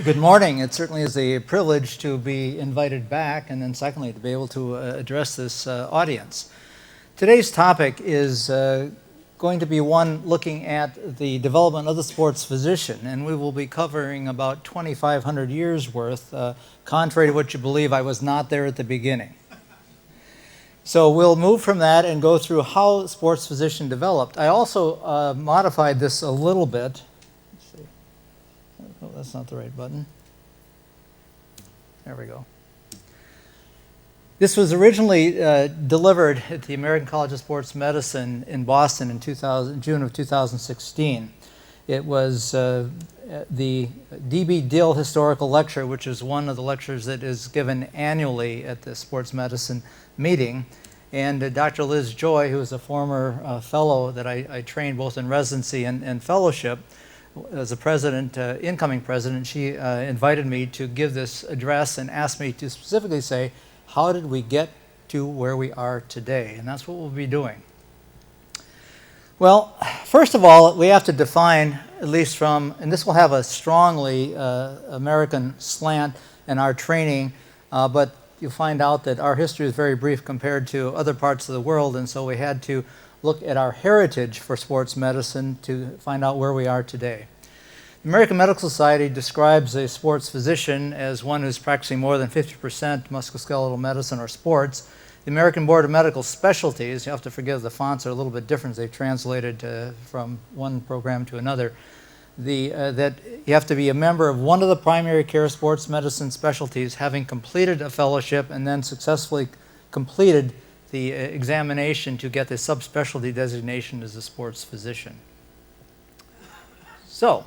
Good morning. It certainly is a privilege to be invited back, and then secondly, to be able to address this audience. Today's topic is going to be one looking at the development of the sports physician, and we will be covering about 2,500 years worth, contrary to what you believe. I was not there at the beginning. So we'll move from that and go through how sports physician developed. I also modified this a little bit. Oh, that's not the right button. There we go. This was originally delivered at the American College of Sports Medicine in Boston in June of 2016. It was the D.B. Dill Historical Lecture, which is one of the lectures that is given annually at the sports medicine meeting. And Dr. Liz Joy, who is a former fellow that I trained both in residency and fellowship, as a president, incoming president, she invited me to give this address and asked me to specifically say, how did we get to where we are today? And that's what we'll be doing. Well, first of all, we have to define, at least from, and this will have a strongly American slant in our training, but you'll find out that our history is very brief compared to other parts of the world, and so we had to look at our heritage for sports medicine to find out where we are today. The American Medical Society describes a sports physician as one who's practicing more than 50% musculoskeletal medicine or sports. The American Board of Medical Specialties, you have to forgive the fonts are a little bit different. They've translated from one program to another. That you have to be a member of one of the primary care sports medicine specialties, having completed a fellowship and then successfully completed the examination to get the subspecialty designation as a sports physician. So,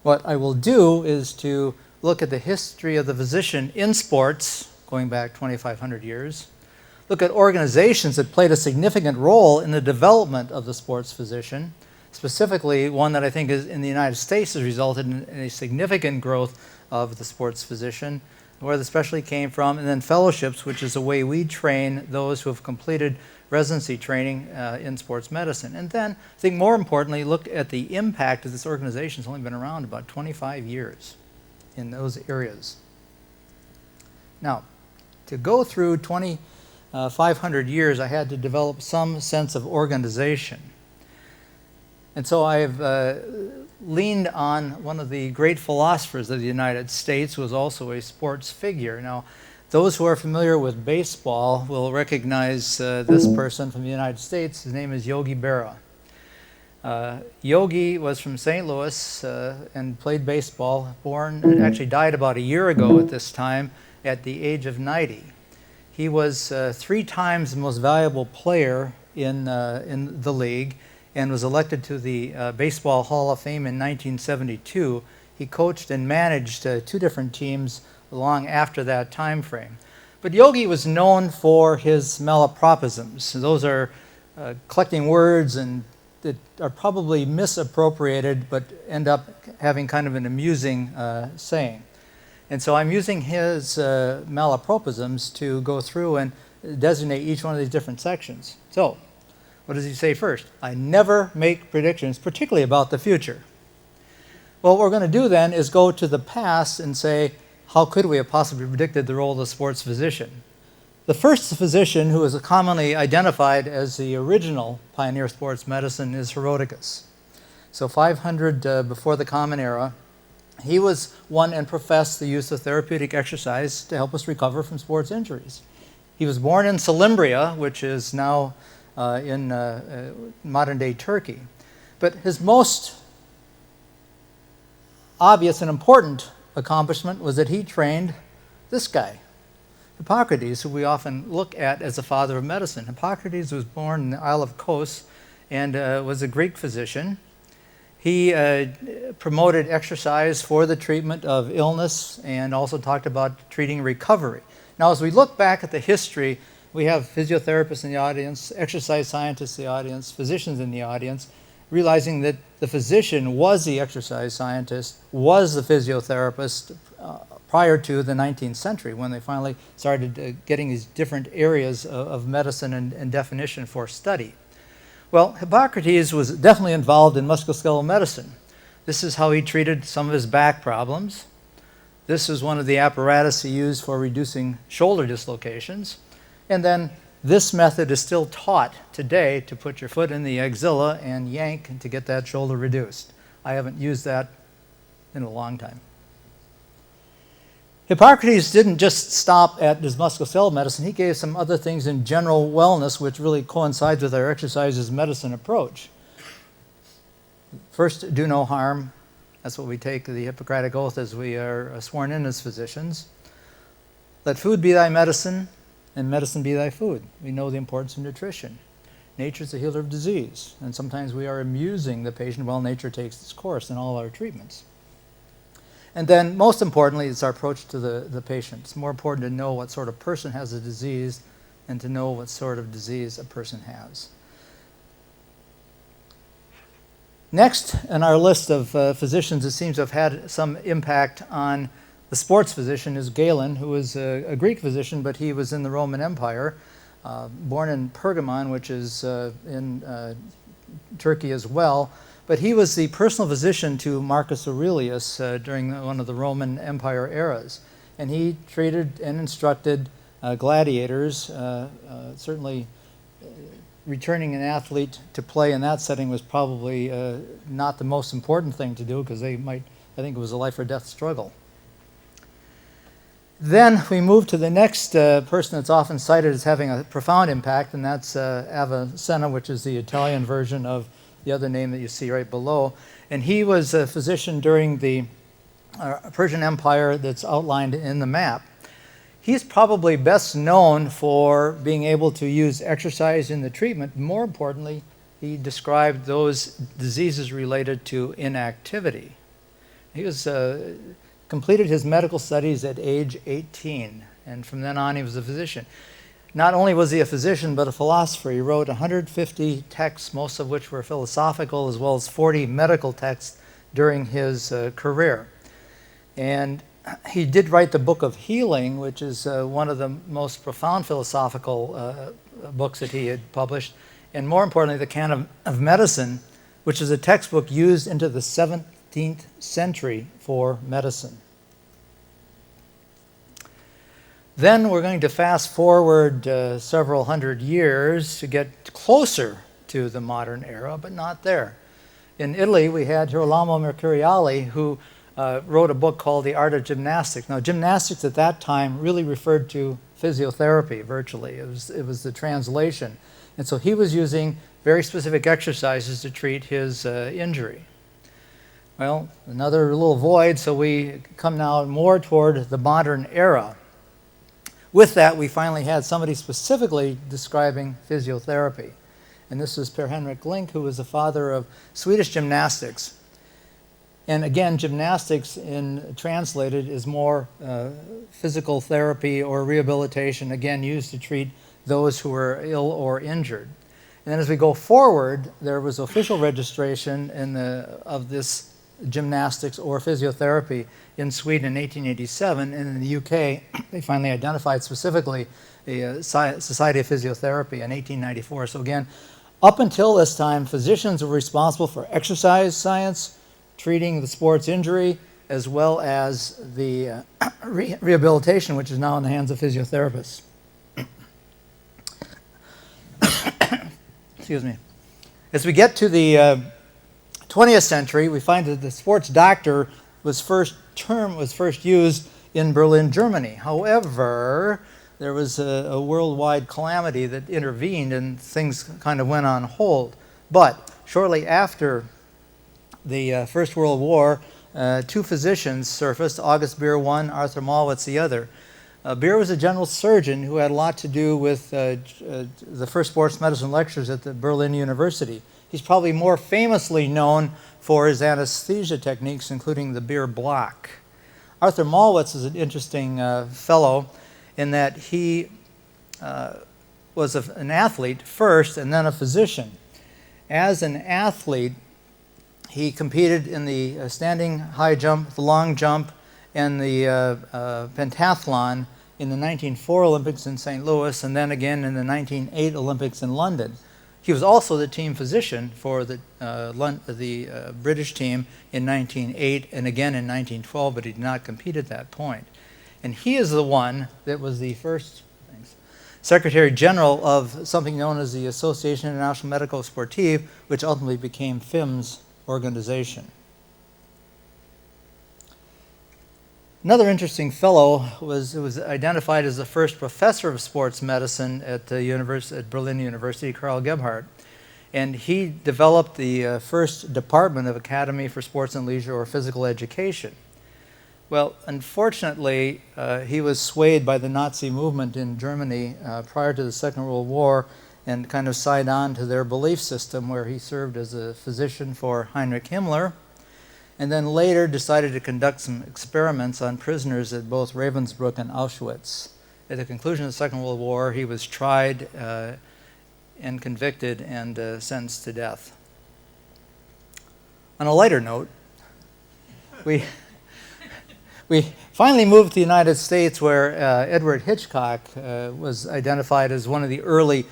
what I will do is to look at the history of the physician in sports, going back 2,500 years, look at organizations that played a significant role in the development of the sports physician, specifically one that I think is in the United States has resulted in a significant growth of the sports physician, where the specialty came from, and then fellowships, which is a way we train those who have completed residency training in sports medicine. And then, I think more importantly, look at the impact of this organization. It's only been around about 25 years in those areas. Now, to go through 2,500 years, I had to develop some sense of organization. And so I've leaned on one of the great philosophers of the United States, who was also a sports figure. Now, those who are familiar with baseball will recognize this person from the United States. His name is Yogi Berra. Yogi was from St. Louis and played baseball, actually died about a year ago at this time at the age of 90. He was 3 times the most valuable player in the league, and was elected to the Baseball Hall of Fame in 1972. He coached and managed 2 different teams long after that time frame. But Yogi was known for his malapropisms. Those are collecting words and that are probably misappropriated but end up having kind of an amusing saying. And so I'm using his malapropisms to go through and designate each one of these different sections. So, what does he say first? I never make predictions, particularly about the future. Well, what we're going to do then is go to the past and say, how could we have possibly predicted the role of the sports physician? The first physician who is commonly identified as the original pioneer of sports medicine is Hippocrates. So 500 before the Common Era, he was one and professed the use of therapeutic exercise to help us recover from sports injuries. He was born in Salimbria, which is now in modern-day Turkey. But his most obvious and important accomplishment was that he trained this guy, Hippocrates, who we often look at as the father of medicine. Hippocrates was born in the Isle of Kos and was a Greek physician. He promoted exercise for the treatment of illness and also talked about treating recovery. Now, as we look back at the history, we have physiotherapists in the audience, exercise scientists in the audience, physicians in the audience, realizing that the physician was the exercise scientist, was the physiotherapist prior to the 19th century when they finally started getting these different areas of medicine and definition for study. Well, Hippocrates was definitely involved in musculoskeletal medicine. This is how he treated some of his back problems. This is one of the apparatus he used for reducing shoulder dislocations. And then this method is still taught today to put your foot in the axilla and yank to get that shoulder reduced. I haven't used that in a long time. Hippocrates didn't just stop at his musculoskeletal medicine. He gave some other things in general wellness, which really coincides with our exercise as medicine approach. First, do no harm. That's what we take the Hippocratic Oath as we are sworn in as physicians. Let food be thy medicine, and medicine be thy food. We know the importance of nutrition. Nature is the healer of disease, and sometimes we are amusing the patient while nature takes its course in all our treatments. And then, most importantly, it's our approach to the patient. It's more important to know what sort of person has a disease than to know what sort of disease a person has. Next in our list of physicians that seems to have had some impact on the sports physician is Galen, who was a Greek physician, but he was in the Roman Empire, born in Pergamon, which is in Turkey as well. But he was the personal physician to Marcus Aurelius during one of the Roman Empire eras. And he treated and instructed gladiators. Certainly returning an athlete to play in that setting was probably not the most important thing to do, because I think it was a life or death struggle. Then we move to the next person that's often cited as having a profound impact, and that's Avicenna, which is the Italian version of the other name that you see right below. And he was a physician during the Persian Empire that's outlined in the map. He's probably best known for being able to use exercise in the treatment. More importantly, he described those diseases related to inactivity. He was completed his medical studies at age 18, and from then on he was a physician. Not only was he a physician, but a philosopher. He wrote 150 texts, most of which were philosophical, as well as 40 medical texts during his career. And he did write the Book of Healing, which is one of the most profound philosophical books that he had published. And more importantly, the Canon of Medicine, which is a textbook used into the 17th century for medicine. Then we're going to fast forward several hundred years to get closer to the modern era, but not there. In Italy, we had Girolamo Mercuriali, who wrote a book called The Art of Gymnastics. Now, gymnastics at that time really referred to physiotherapy, virtually. It was the translation. And so he was using very specific exercises to treat his injury. Well, another little void, so we come now more toward the modern era. With that, we finally had somebody specifically describing physiotherapy. And this is Per Henrik Link, who was the father of Swedish gymnastics. And again, gymnastics translated is more physical therapy or rehabilitation, again used to treat those who were ill or injured. And then as we go forward, there was official registration of this gymnastics or physiotherapy in Sweden in 1887, and in the UK they finally identified specifically the Society of Physiotherapy in 1894. So again, up until this time, physicians were responsible for exercise science, treating the sports injury, as well as the rehabilitation, which is now in the hands of physiotherapists. Excuse me. As we get to the 20th century, we find that the sports doctor was first used in Berlin, Germany. However, there was a worldwide calamity that intervened and things kind of went on hold. But shortly after the First World War, two physicians surfaced, August Beer one, Arthur Malwitz the other. Beer was a general surgeon who had a lot to do with the first sports medicine lectures at the Berlin University. He's probably more famously known for his anesthesia techniques, including the Beer block. Arthur Malwitz is an interesting fellow in that he was an athlete first and then a physician. As an athlete, he competed in the standing high jump, the long jump, and the pentathlon in the 1904 Olympics in St. Louis, and then again in the 1908 Olympics in London. He was also the team physician for the British team in 1908 and again in 1912, but he did not compete at that point. And he is the one that was the first Secretary General of something known as the Association Internationale Medico Sportive, which ultimately became FIM's organization. Another interesting fellow was identified as the first professor of sports medicine at Berlin University, Karl Gebhardt. And he developed the first department of Academy for Sports and Leisure or Physical Education. Well, unfortunately, he was swayed by the Nazi movement in Germany prior to the Second World War and kind of signed on to their belief system, where he served as a physician for Heinrich Himmler, and then later decided to conduct some experiments on prisoners at both Ravensbrück and Auschwitz. At the conclusion of the Second World War, he was tried and convicted and sentenced to death. On a lighter note, we finally moved to the United States, where Edward Hitchcock was identified as one of the early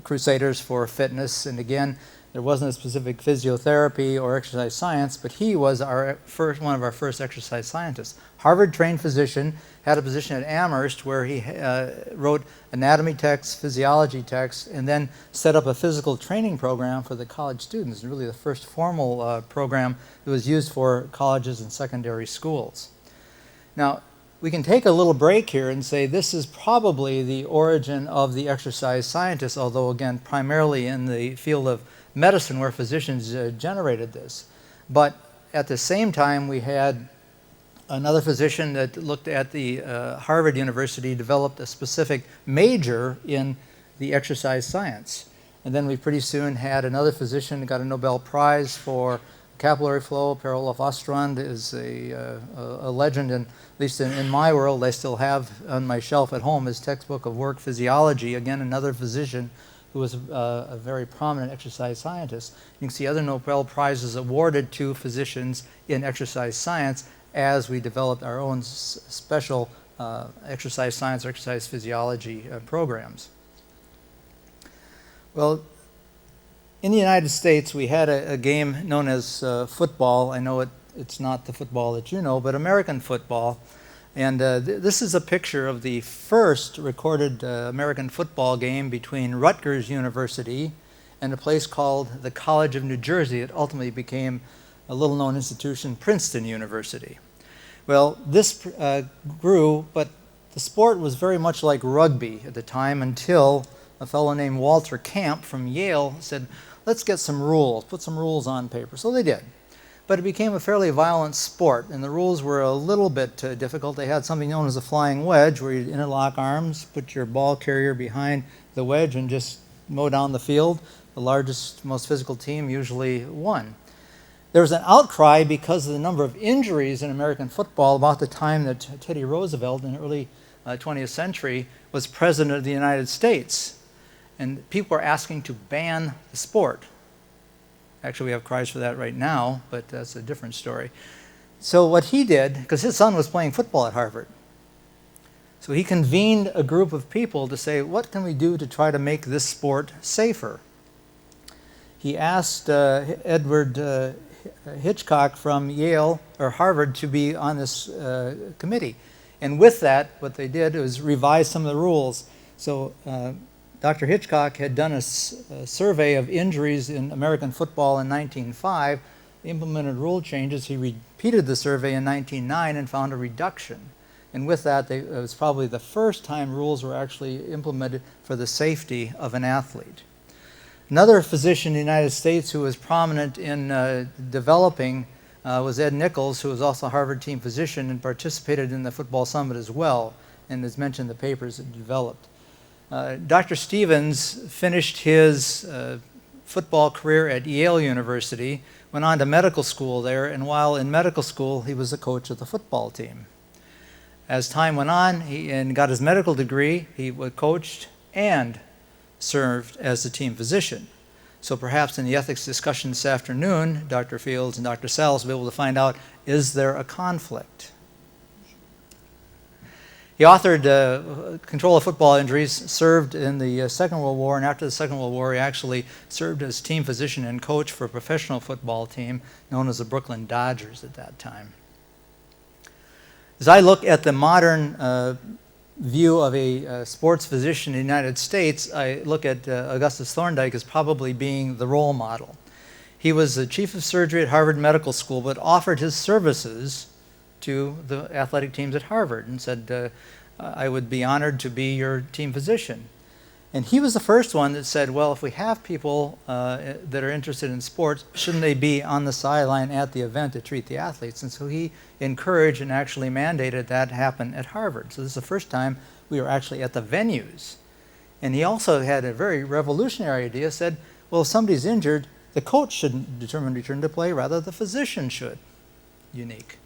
crusaders for fitness. And again, there wasn't a specific physiotherapy or exercise science, but he was one of our first exercise scientists. Harvard-trained physician, had a position at Amherst where he wrote anatomy texts, physiology texts, and then set up a physical training program for the college students, really the first formal program that was used for colleges and secondary schools. Now, we can take a little break here and say this is probably the origin of the exercise scientists, although again, primarily in the field of medicine where physicians generated this. But at the same time, we had another physician that looked at the Harvard University, developed a specific major in the exercise science. And then we pretty soon had another physician who got a Nobel Prize for capillary flow. Per Olof Ostrand is a legend, and at least in my world, I still have on my shelf at home his textbook of work physiology, again, another physician who was a very prominent exercise scientist. You can see other Nobel Prizes awarded to physicians in exercise science as we developed our own special exercise science or exercise physiology programs. Well, in the United States, we had a game known as football. I know it's not the football that you know, but American football. And this is a picture of the first recorded American football game between Rutgers University and a place called the College of New Jersey. It ultimately became a little-known institution, Princeton University. Well, this grew, but the sport was very much like rugby at the time until a fellow named Walter Camp from Yale said, let's get some rules, put some rules on paper. So they did. But it became a fairly violent sport, and the rules were a little bit difficult. They had something known as a flying wedge, where you'd interlock arms, put your ball carrier behind the wedge, and just mow down the field. The largest, most physical team usually won. There was an outcry because of the number of injuries in American football about the time that Teddy Roosevelt, in the early 20th century, was president of the United States. And people were asking to ban the sport. Actually, we have cries for that right now, but that's a different story. So what he did, because his son was playing football at Harvard, so he convened a group of people to say, what can we do to try to make this sport safer? He asked Edward Hitchcock from Yale or Harvard to be on this committee. And with that, what they did was revise some of the rules. So Dr. Hitchcock had done a survey of injuries in American football in 1905, implemented rule changes. He repeated the survey in 1909 and found a reduction. And with that, it was probably the first time rules were actually implemented for the safety of an athlete. Another physician in the United States who was prominent in developing was Ed Nichols, who was also a Harvard team physician and participated in the football summit as well, and has mentioned the papers that developed. Dr. Stevens finished his football career at Yale University, went on to medical school there, and while in medical school, he was a coach of the football team. As time went on, he got his medical degree, he coached and served as the team physician. So perhaps in the ethics discussion this afternoon, Dr. Fields and Dr. Salles will be able to find out, is there a conflict? He authored Control of Football Injuries, served in the Second World War, and after the Second World War he actually served as team physician and coach for a professional football team known as the Brooklyn Dodgers at that time. As I look at the modern view of a sports physician in the United States, I look at Augustus Thorndike as probably being the role model. He was the chief of surgery at Harvard Medical School, but offered his services to the athletic teams at Harvard and said, I would be honored to be your team physician. And he was the first one that said, well, if we have people that are interested in sports, shouldn't they be on the sideline at the event to treat the athletes? And so he encouraged and actually mandated that happen at Harvard. So this is the first time we were actually at the venues. And he also had a very revolutionary idea, said, well, if somebody's injured, the coach shouldn't determine return to play, rather the physician should. Unique.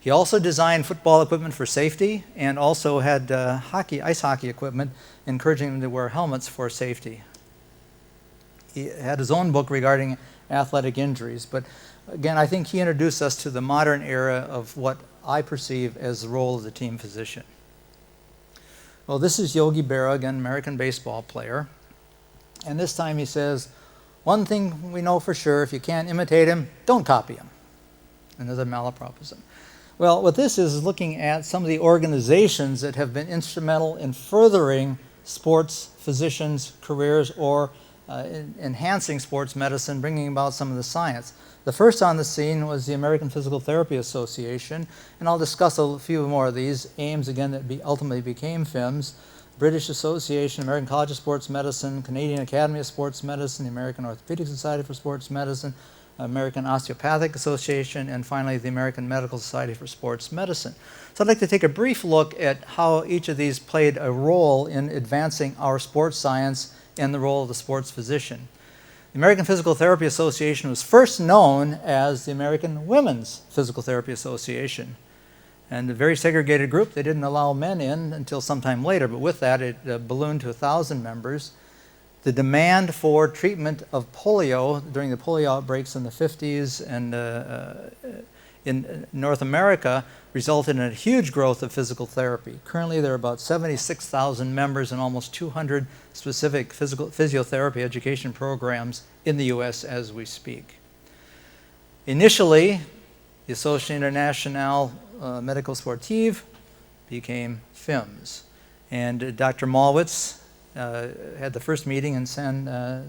He also designed football equipment for safety and also had ice hockey equipment, encouraging them to wear helmets for safety. He had his own book regarding athletic injuries, but again, I think he introduced us to the modern era of what I perceive as the role of the team physician. Well, this is Yogi Berra, again, American baseball player, and this time he says, one thing we know for sure, if you can't imitate him, don't copy him. Another malapropism. Well, what this is looking at some of the organizations that have been instrumental in furthering sports physicians' careers or enhancing sports medicine, bringing about some of the science. The first on the scene was the American Physical Therapy Association, and I'll discuss a few more of these. AIMS, again, that ultimately became FIMS, British Association, American College of Sports Medicine, Canadian Academy of Sports Medicine, the American Orthopedic Society for Sports Medicine, American Osteopathic Association, and finally the American Medical Society for Sports Medicine. So I'd like to take a brief look at how each of these played a role in advancing our sports science and the role of the sports physician. The American Physical Therapy Association was first known as the American Women's Physical Therapy Association. And a very segregated group. They didn't allow men in until sometime later, but with that it ballooned to 1,000 members. The demand for treatment of polio during the polio outbreaks in the 50s and in North America resulted in a huge growth of physical therapy. Currently there are about 76,000 members and almost 200 specific physiotherapy education programs in the US as we speak. Initially, the Association Internationale Medico Sportive became FIMS. And Dr. Malwitz had the first meeting in San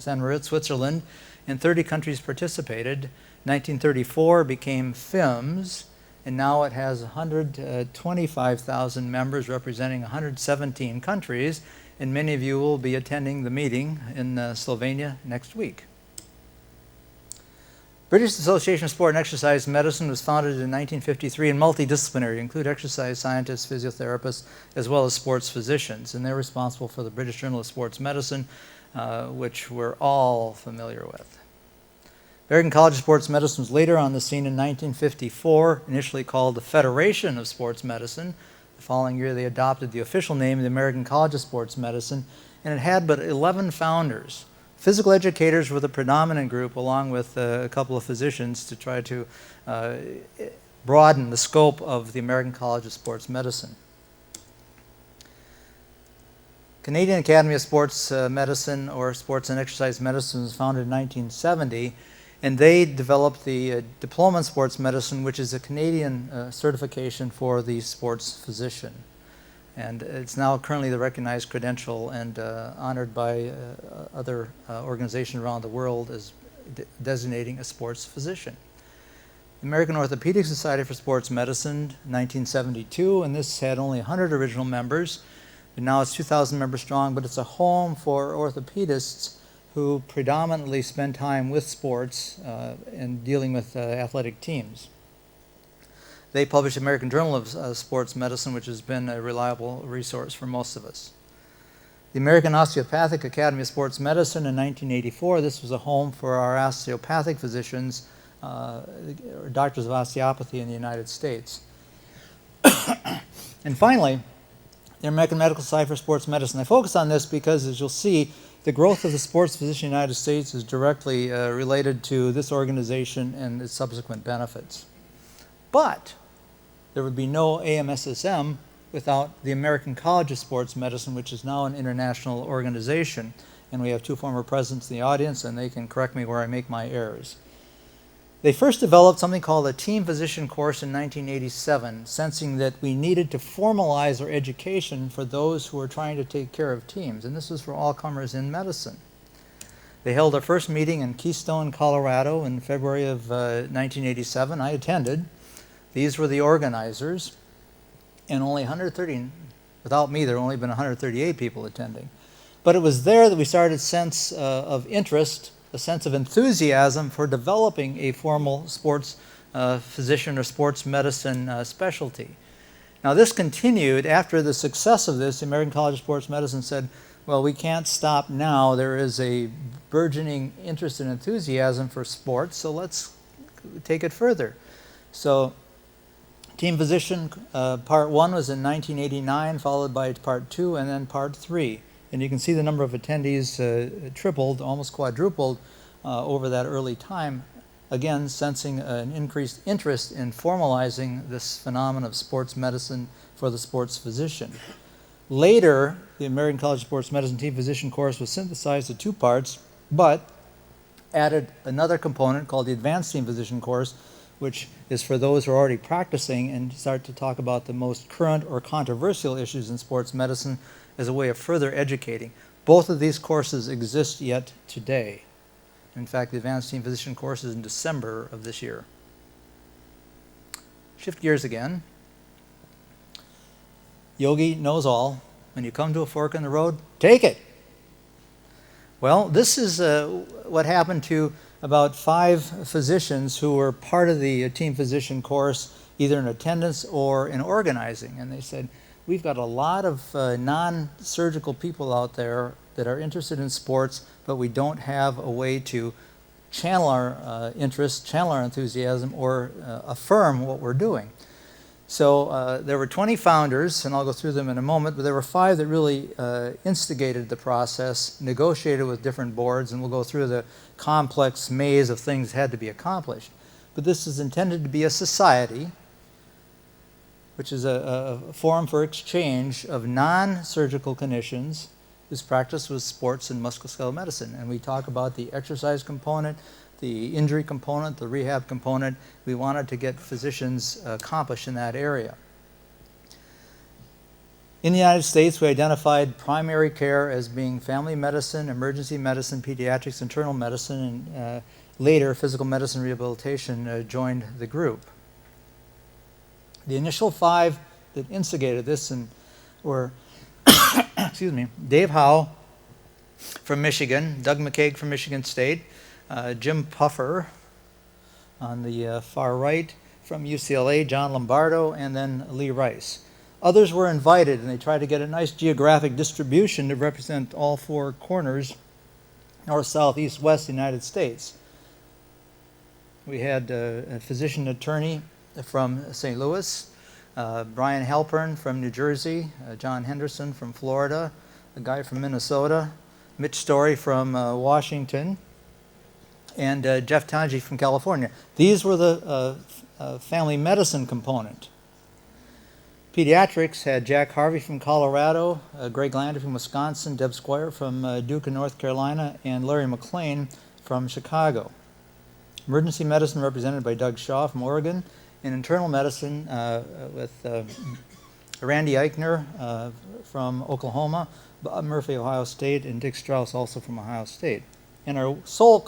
Moritz, Switzerland, and 30 countries participated. 1934 became FIMS, and now it has 125,000 members representing 117 countries, and many of you will be attending the meeting in Slovenia next week. British Association of Sport and Exercise Medicine was founded in 1953 and multidisciplinary, include exercise scientists, physiotherapists, as well as sports physicians, and they're responsible for the British Journal of Sports Medicine, which we're all familiar with. American College of Sports Medicine was later on the scene in 1954, initially called the Federation of Sports Medicine. The following year they adopted the official name of the American College of Sports Medicine, and it had but 11 founders. Physical educators were the predominant group, along with a couple of physicians, to try to broaden the scope of the American College of Sports Medicine. Canadian Academy of Sports Medicine, or Sports and Exercise Medicine, was founded in 1970, and they developed the Diploma in Sports Medicine, which is a Canadian certification for the sports physician. And it's now currently the recognized credential and honored by other organizations around the world as designating a sports physician. The American Orthopedic Society for Sports Medicine, 1972, and this had only 100 original members, but now it's 2,000 members strong, but it's a home for orthopedists who predominantly spend time with sports and dealing with athletic teams. They published the American Journal of Sports Medicine, which has been a reliable resource for most of us. The American Osteopathic Academy of Sports Medicine in 1984, this was a home for our osteopathic physicians, or doctors of osteopathy in the United States. And finally, the American Medical Society for Sports Medicine. I focus on this because, as you'll see, the growth of the sports physician in the United States is directly related to this organization and its subsequent benefits. But there would be no AMSSM without the American College of Sports Medicine, which is now an international organization. And we have two former presidents in the audience, and they can correct me where I make my errors. They first developed something called a team physician course in 1987, sensing that we needed to formalize our education for those who were trying to take care of teams. And this was for all comers in medicine. They held their first meeting in Keystone, Colorado in February of 1987. I attended. These were the organizers. And only 130, without me, there have only been 138 people attending. But it was there that we started a sense of interest, a sense of enthusiasm for developing a formal sports physician or sports medicine specialty. Now this continued after the success of this. The American College of Sports Medicine said, well, we can't stop now. There is a burgeoning interest and enthusiasm for sports, so let's take it further. So team physician part 1 was in 1989, followed by part 2 and then part 3. And you can see the number of attendees tripled, almost quadrupled over that early time, again sensing an increased interest in formalizing this phenomenon of sports medicine for the sports physician. Later, the American College of Sports Medicine team physician course was synthesized to 2 parts, but added another component called the advanced team physician course, which is for those who are already practicing and start to talk about the most current or controversial issues in sports medicine as a way of further educating. Both of these courses exist yet today. In fact, the advanced team physician course is in December of this year. Shift gears again. Yogi knows all. When you come to a fork in the road, take it. Well, this is what happened to about 5 physicians who were part of the team physician course, either in attendance or in organizing. And they said, we've got a lot of non-surgical people out there that are interested in sports, but we don't have a way to channel our interest, channel our enthusiasm, or affirm what we're doing. So there were 20 founders, and I'll go through them in a moment, but there were 5 that really instigated the process, negotiated with different boards, and we'll go through the complex maze of things that had to be accomplished. But this is intended to be a society, which is a forum for exchange of non-surgical clinicians whose practice was sports and musculoskeletal medicine. And we talk about the exercise component, the injury component, the rehab component. We wanted to get physicians accomplished in that area. In the United States, we identified primary care as being family medicine, emergency medicine, pediatrics, internal medicine, and later physical medicine rehabilitation joined the group. The initial 5 that instigated this were excuse me, Dave Howe from Michigan, Doug McCaig from Michigan State, Jim Puffer on the far right from UCLA, John Lombardo, and then Lee Rice. Others were invited, and they tried to get a nice geographic distribution to represent all 4 corners, north, south, east, west, United States. We had a physician attorney from St. Louis, Brian Halpern from New Jersey, John Henderson from Florida, a guy from Minnesota, Mitch Story from Washington, and Jeff Tanji from California. These were the family medicine component. Pediatrics had Jack Harvey from Colorado, Greg Lander from Wisconsin, Deb Squire from Duke in North Carolina, and Larry McLean from Chicago. Emergency medicine represented by Doug Shaw from Oregon, and internal medicine with Randy Eichner from Oklahoma, Bob Murphy, Ohio State, and Dick Strauss, also from Ohio State. And our sole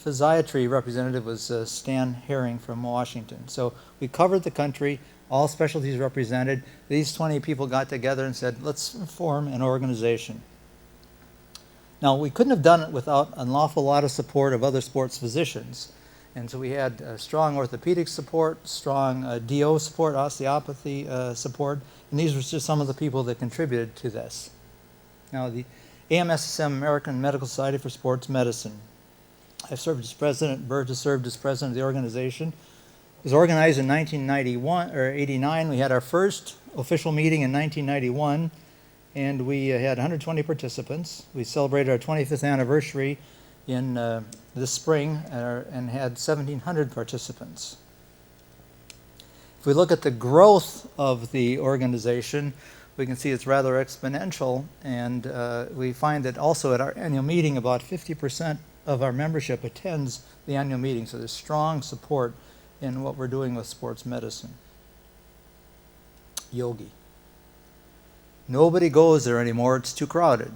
physiatry representative was Stan Herring from Washington. So we covered the country, all specialties represented. These 20 people got together and said, let's form an organization. Now, we couldn't have done it without an awful lot of support of other sports physicians. And so we had strong orthopedic support, strong DO support, osteopathy support, and these were just some of the people that contributed to this. Now, the AMSSM, American Medical Society for Sports Medicine. I've served as president. Burge has served as president of the organization. It was organized in 1991 or 89. We had our first official meeting in 1991, and we had 120 participants. We celebrated our 25th anniversary in this spring and had 1,700 participants. If we look at the growth of the organization, we can see it's rather exponential, and we find that also at our annual meeting about 50% of our membership attends the annual meeting, so there's strong support in what we're doing with sports medicine. Yogi. Nobody goes there anymore, it's too crowded.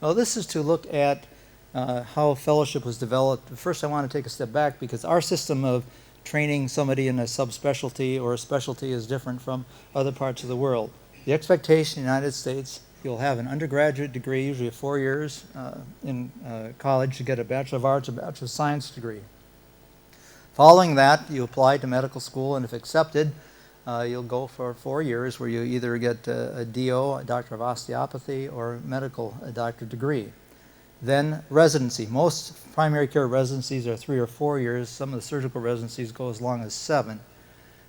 Well, this is to look at how fellowship was developed. First, I want to take a step back because our system of training somebody in a subspecialty or a specialty is different from other parts of the world. The expectation in the United States, you'll have an undergraduate degree, usually 4 years in college to get a Bachelor of Arts or Bachelor of Science degree. Following that, you apply to medical school, and if accepted, you'll go for 4 years where you either get a DO, a Doctor of Osteopathy, or medical doctorate degree. Then residency. Most primary care residencies are 3 or 4 years. Some of the surgical residencies go as long as 7.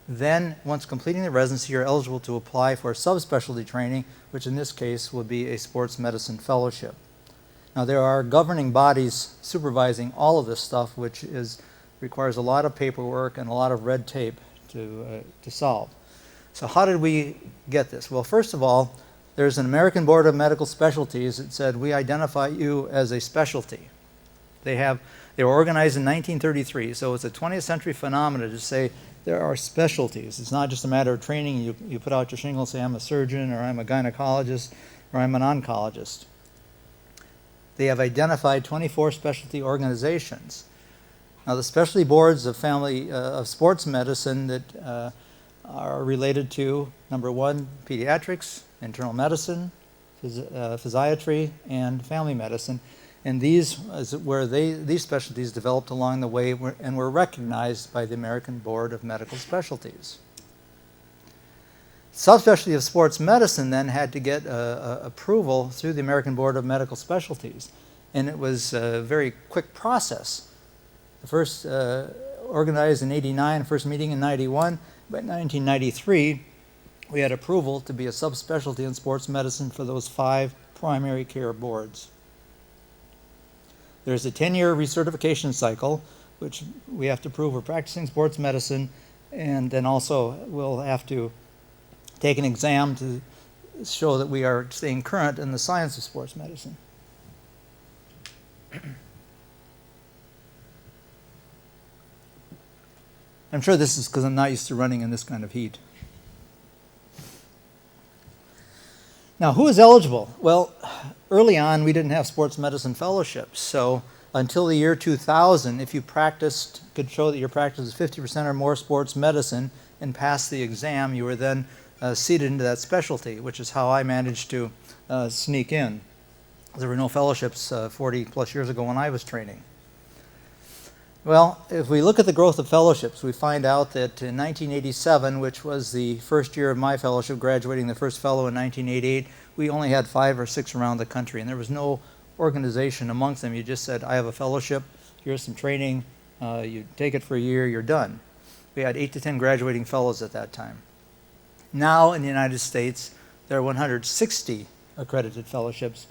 Then, once completing the residency, you're eligible to apply for subspecialty training, which in this case will be a sports medicine fellowship. Now, there are governing bodies supervising all of this stuff, which requires a lot of paperwork and a lot of red tape to solve. So how did we get this? Well, first of all, there's an American Board of Medical Specialties that said, we identify you as a specialty. They were organized in 1933, so it's a 20th century phenomenon to say there are specialties. It's not just a matter of training. You put out your shingle and say, I'm a surgeon, or I'm a gynecologist, or I'm an oncologist. They have identified 24 specialty organizations. Now, the specialty boards of sports medicine that are related to, number 1, pediatrics, internal medicine, physiatry, and family medicine. And these is where these specialties developed along the way and were recognized by the American Board of Medical Specialties. Subspecialty of sports medicine then had to get approval through the American Board of Medical Specialties. And it was a very quick process. The first organized in '89, first meeting in '91. By 1993, we had approval to be a subspecialty in sports medicine for those 5 primary care boards. There's a 10-year recertification cycle, which we have to prove we're practicing sports medicine, and then also we'll have to take an exam to show that we are staying current in the science of sports medicine. I'm sure this is because I'm not used to running in this kind of heat. Now, who is eligible? Well, early on, we didn't have sports medicine fellowships. So until the year 2000, if you could show that your practice is 50% or more sports medicine and passed the exam, you were then seated into that specialty, which is how I managed to sneak in. There were no fellowships 40 plus years ago when I was training. Well, if we look at the growth of fellowships, we find out that in 1987, which was the first year of my fellowship, graduating the first fellow in 1988, we only had 5 or 6 around the country, and there was no organization amongst them. You just said, I have a fellowship, here's some training, you take it for a year, you're done. We had 8 to 10 graduating fellows at that time. Now in the United States, there are 160 accredited fellowships,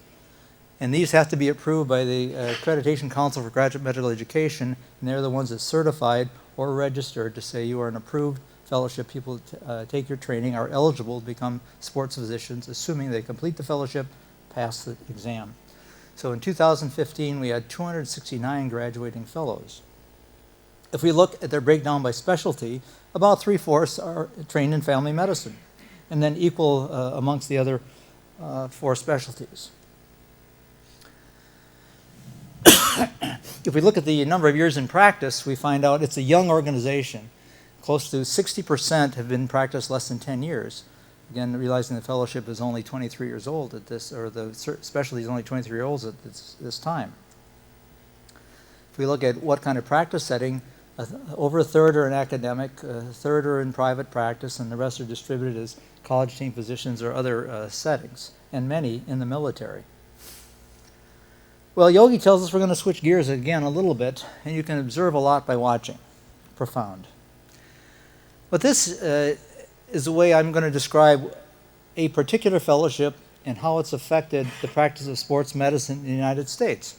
and these have to be approved by the Accreditation Council for Graduate Medical Education, and they're the ones that certified or registered to say you are an approved fellowship. People take your training, are eligible to become sports physicians, assuming they complete the fellowship, pass the exam. So in 2015, we had 269 graduating fellows. If we look at their breakdown by specialty, about 3/4 are trained in family medicine, and then equal amongst the other 4 specialties. If we look at the number of years in practice, we find out it's a young organization. Close to 60% have been practiced less than 10 years. Again, realizing the fellowship is only 23 years old at this, or the specialty is only 23 years old at this time. If we look at what kind of practice setting, over 1/3 are in academic, 1/3 are in private practice, and the rest are distributed as college team physicians or other settings, and many in the military. Well, Yogi tells us we're going to switch gears again a little bit, and you can observe a lot by watching. Profound. But this is the way I'm going to describe a particular fellowship and how it's affected the practice of sports medicine in the United States.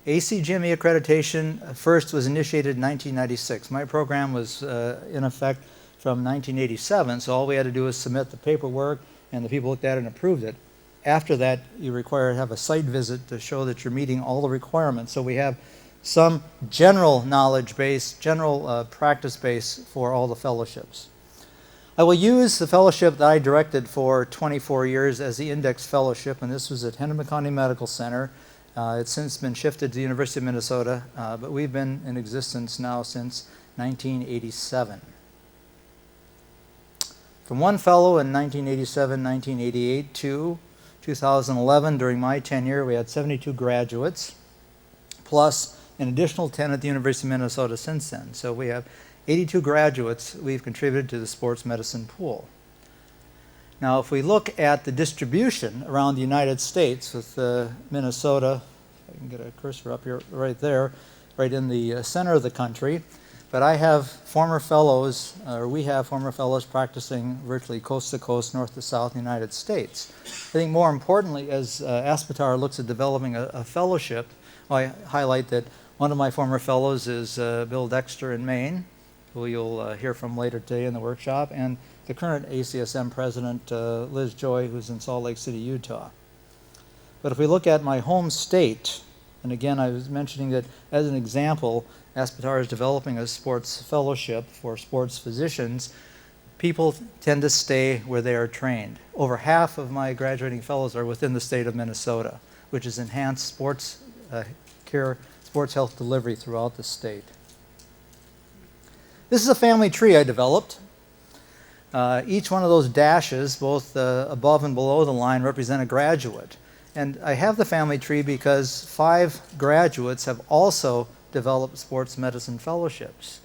ACGME accreditation first was initiated in 1996. My program was in effect from 1987, so all we had to do was submit the paperwork, and the people looked at it and approved it. After that, you require to have a site visit to show that you're meeting all the requirements. So we have some general knowledge base, general practice base for all the fellowships. I will use the fellowship that I directed for 24 years as the index fellowship, and this was at Hennepin County Medical Center. It's since been shifted to the University of Minnesota, but we've been in existence now since 1987. From one fellow in 1987, 1988 to 2011, during my tenure, we had 72 graduates, plus an additional 10 at the University of Minnesota since then. So we have 82 graduates we've contributed to the sports medicine pool. Now, if we look at the distribution around the United States with Minnesota, I can get a cursor up here, right there, right in the center of the country. But I have former fellows, or we have former fellows practicing virtually coast to coast, north to south in the United States. I think more importantly, as Aspetar looks at developing a fellowship, I highlight that one of my former fellows is Bill Dexter in Maine, who you'll hear from later today in the workshop, and the current ACSM President, Liz Joy, who's in Salt Lake City, Utah. But if we look at my home state, and again, I was mentioning that as an example, Aspetar is developing a sports fellowship for sports physicians. People tend to stay where they are trained. Over half of my graduating fellows are within the state of Minnesota, which has enhanced sports care, sports health delivery throughout the state. This is a family tree I developed. Each one of those dashes, both above and below the line, represent a graduate. And I have the family tree because 5 graduates have also developed sports medicine fellowships.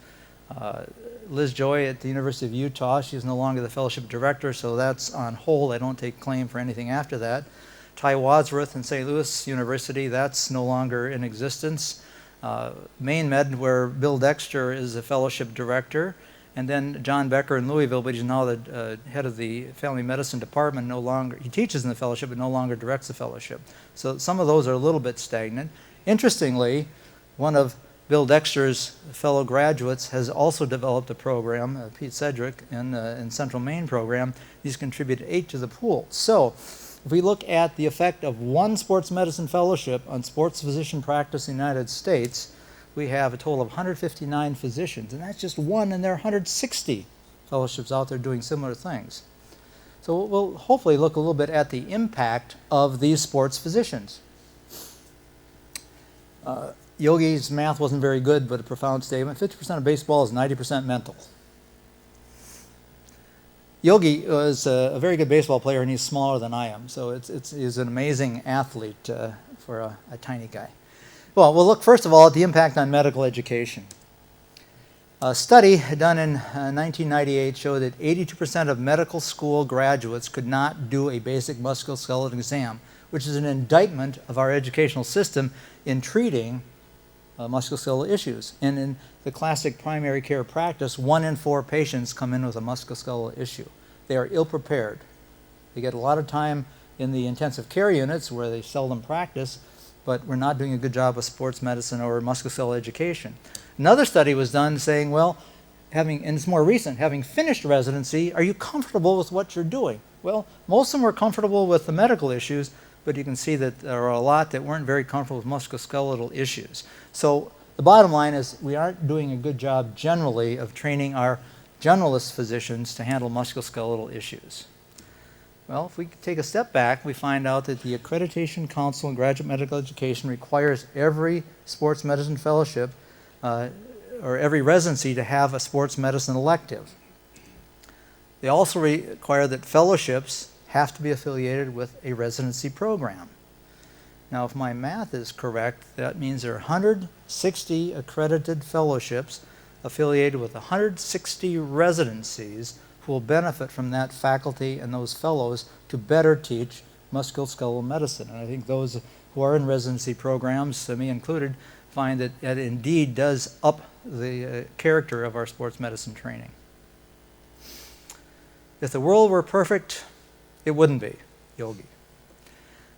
Liz Joy at the University of Utah, she's no longer the fellowship director, so that's on hold. I don't take claim for anything after that. Ty Wadsworth in St. Louis University, that's no longer in existence. Maine Med, where Bill Dexter is a fellowship director, and then John Becker in Louisville, but he's now the head of the family medicine department. No longer, he teaches in the fellowship, but no longer directs the fellowship. So some of those are a little bit stagnant. Interestingly, one of Bill Dexter's fellow graduates has also developed a program, Pete Cedric, in Central Maine program. He's contributed 8 to the pool. So if we look at the effect of one sports medicine fellowship on sports physician practice in the United States, we have a total of 159 physicians, and that's just one, and there are 160 fellowships out there doing similar things. So we'll hopefully look a little bit at the impact of these sports physicians. Yogi's math wasn't very good, but a profound statement. 50% of baseball is 90% mental. Yogi was a very good baseball player, and he's smaller than I am, so he's an amazing athlete for a tiny guy. Well, we'll look first of all at the impact on medical education. A study done in 1998 showed that 82% of medical school graduates could not do a basic musculoskeletal exam, which is an indictment of our educational system in treating musculoskeletal issues. And in the classic primary care practice, 1 in 4 patients come in with a musculoskeletal issue. They are ill-prepared. They get a lot of time in the intensive care units where they seldom practice, but we're not doing a good job of sports medicine or musculoskeletal education. Another study was done saying, well, and it's more recent, having finished residency, are you comfortable with what you're doing? Well, most of them were comfortable with the medical issues, but you can see that there are a lot that weren't very comfortable with musculoskeletal issues. So the bottom line is we aren't doing a good job generally of training our generalist physicians to handle musculoskeletal issues. Well, if we take a step back, we find out that the Accreditation Council in Graduate Medical Education requires every sports medicine fellowship or every residency to have a sports medicine elective. They also require that fellowships have to be affiliated with a residency program. Now, if my math is correct, that means there are 160 accredited fellowships affiliated with 160 residencies who will benefit from that faculty and those fellows to better teach musculoskeletal medicine. And I think those who are in residency programs, me included, find that it indeed does up the character of our sports medicine training. If the world were perfect, it wouldn't be, Yogi.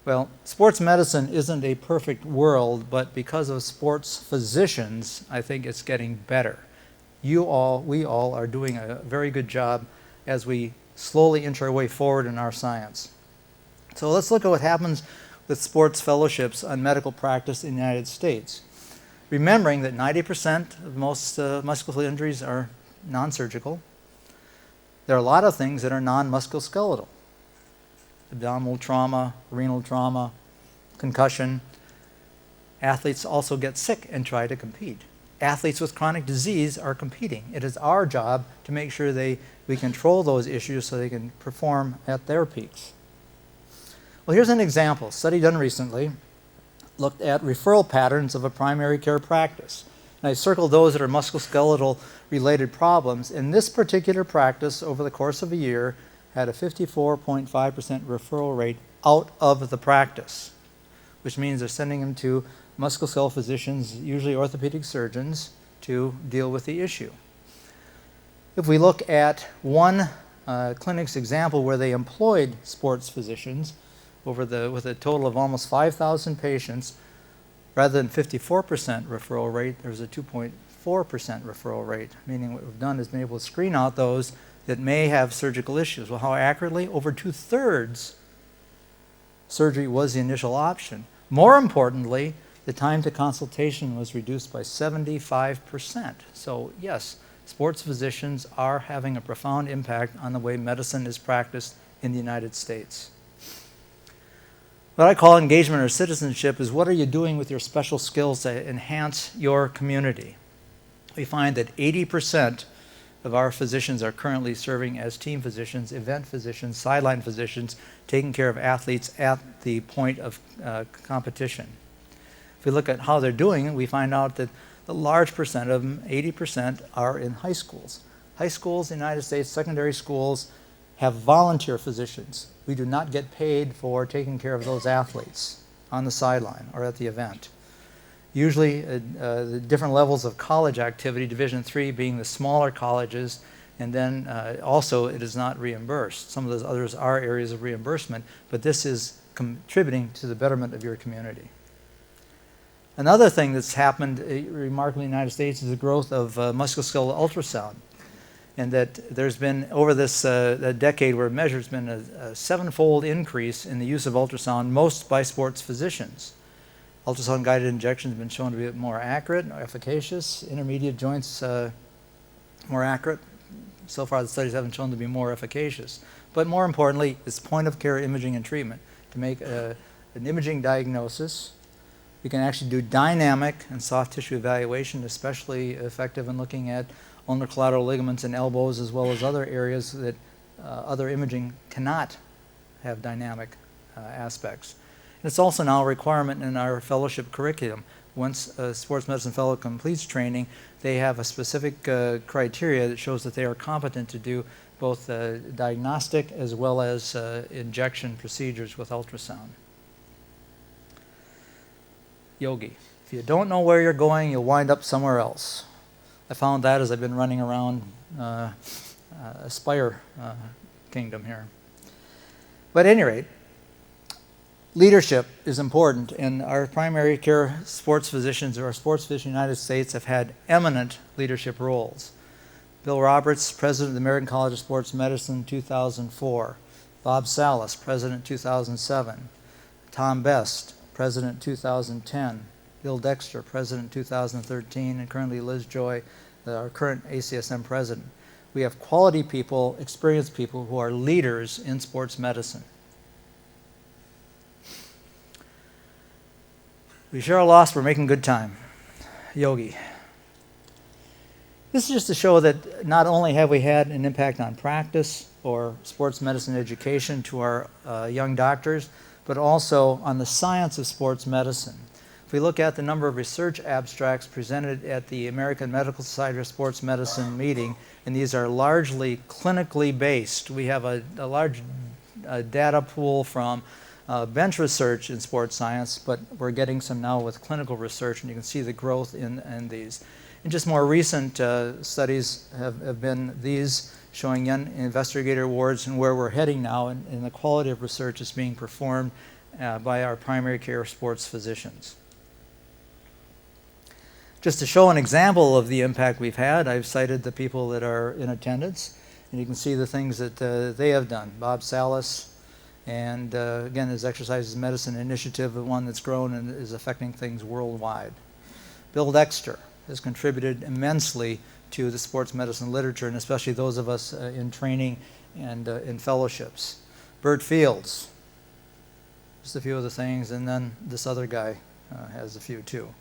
Well, sports medicine isn't a perfect world, but because of sports physicians, I think it's getting better. We all are doing a very good job as we slowly inch our way forward in our science. So let's look at what happens with sports fellowships on medical practice in the United States. Remembering that 90% of most musculoskeletal injuries are non-surgical. There are a lot of things that are non-musculoskeletal. Abdominal trauma, renal trauma, concussion. Athletes also get sick and try to compete. Athletes with chronic disease are competing. It is our job to make sure we control those issues so they can perform at their peaks. Well, here's an example. A study done recently looked at referral patterns of a primary care practice. And I circled those that are musculoskeletal related problems. In this particular practice, over the course of a year, had a 54.5% referral rate out of the practice, which means they're sending them to musculoskeletal physicians, usually orthopedic surgeons, to deal with the issue. If we look at one clinic's example where they employed sports physicians with a total of almost 5,000 patients, rather than 54% referral rate, there was a 2.4% referral rate, meaning what we've done is been able to screen out those that may have surgical issues. Well, how accurately? Over 2/3 surgery was the initial option. More importantly, the time to consultation was reduced by 75%. So yes, sports physicians are having a profound impact on the way medicine is practiced in the United States. What I call engagement or citizenship is what are you doing with your special skills to enhance your community? We find that 80% of our physicians are currently serving as team physicians, event physicians, sideline physicians, taking care of athletes at the point of competition. If we look at how they're doing, we find out that a large percent of them, 80%, are in high schools. High schools in the United States, secondary schools, have volunteer physicians. We do not get paid for taking care of those athletes on the sideline or at the event. Usually the different levels of college activity, Division III being the smaller colleges, and then also it is not reimbursed. Some of those others are areas of reimbursement, but this is contributing to the betterment of your community. Another thing that's happened remarkably in the United States is the growth of musculoskeletal ultrasound. And that there's been, over this decade where measure's been a 7-fold increase in the use of ultrasound, most by sports physicians. Ultrasound-guided injections have been shown to be more accurate, more efficacious. Intermediate joints more accurate. So far the studies haven't shown to be more efficacious. But more importantly, it's point-of-care imaging and treatment. To make an imaging diagnosis, we can actually do dynamic and soft tissue evaluation, especially effective in looking at ulnar collateral ligaments and elbows, as well as other areas that other imaging cannot have dynamic aspects. And it's also now a requirement in our fellowship curriculum. Once a sports medicine fellow completes training, they have a specific criteria that shows that they are competent to do both diagnostic as well as injection procedures with ultrasound. Yogi. If you don't know where you're going, you'll wind up somewhere else. I found that as I've been running around Aspire Kingdom here. But at any rate, leadership is important, and our primary care sports physicians, or our sports physicians in the United States, have had eminent leadership roles. Bill Roberts, president of the American College of Sports Medicine, 2004. Bob Salas, president, 2007. Tom Best, president, 2010. Bill Dexter, president, 2013, and currently Liz Joy, our current ACSM president. We have quality people, experienced people who are leaders in sports medicine. We share a loss, we're making good time. Yogi. This is just to show that not only have we had an impact on practice or sports medicine education to our young doctors, but also on the science of sports medicine. If we look at the number of research abstracts presented at the American Medical Society of Sports Medicine meeting, and these are largely clinically based. We have a large data pool from bench research in sports science, but we're getting some now with clinical research, and you can see the growth in these. And just more recent studies have been these showing young investigator awards and where we're heading now, and the quality of research is being performed by our primary care sports physicians. Just to show an example of the impact we've had, I've cited the people that are in attendance, and you can see the things that they have done. Bob Salas, and again, his Exercise is Medicine initiative, the one that's grown and is affecting things worldwide. Bill Dexter has contributed immensely to the sports medicine literature, and especially those of us in training and in fellowships. Bert Fields, just a few of the things, and then this other guy has a few too.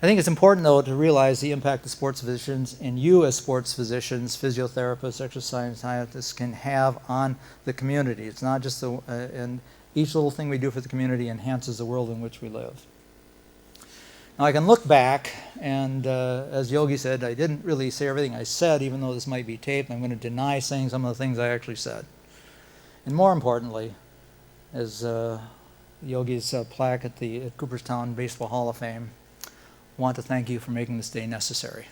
I think it's important, though, to realize the impact of sports physicians and you as sports physicians, physiotherapists, exercise scientists can have on the community. It's not just and each little thing we do for the community enhances the world in which we live. Now, I can look back, and as Yogi said, I didn't really say everything I said, even though this might be taped. I'm going to deny saying some of the things I actually said. And more importantly, as Yogi's plaque at Cooperstown Baseball Hall of Fame, I want to thank you for making this day necessary.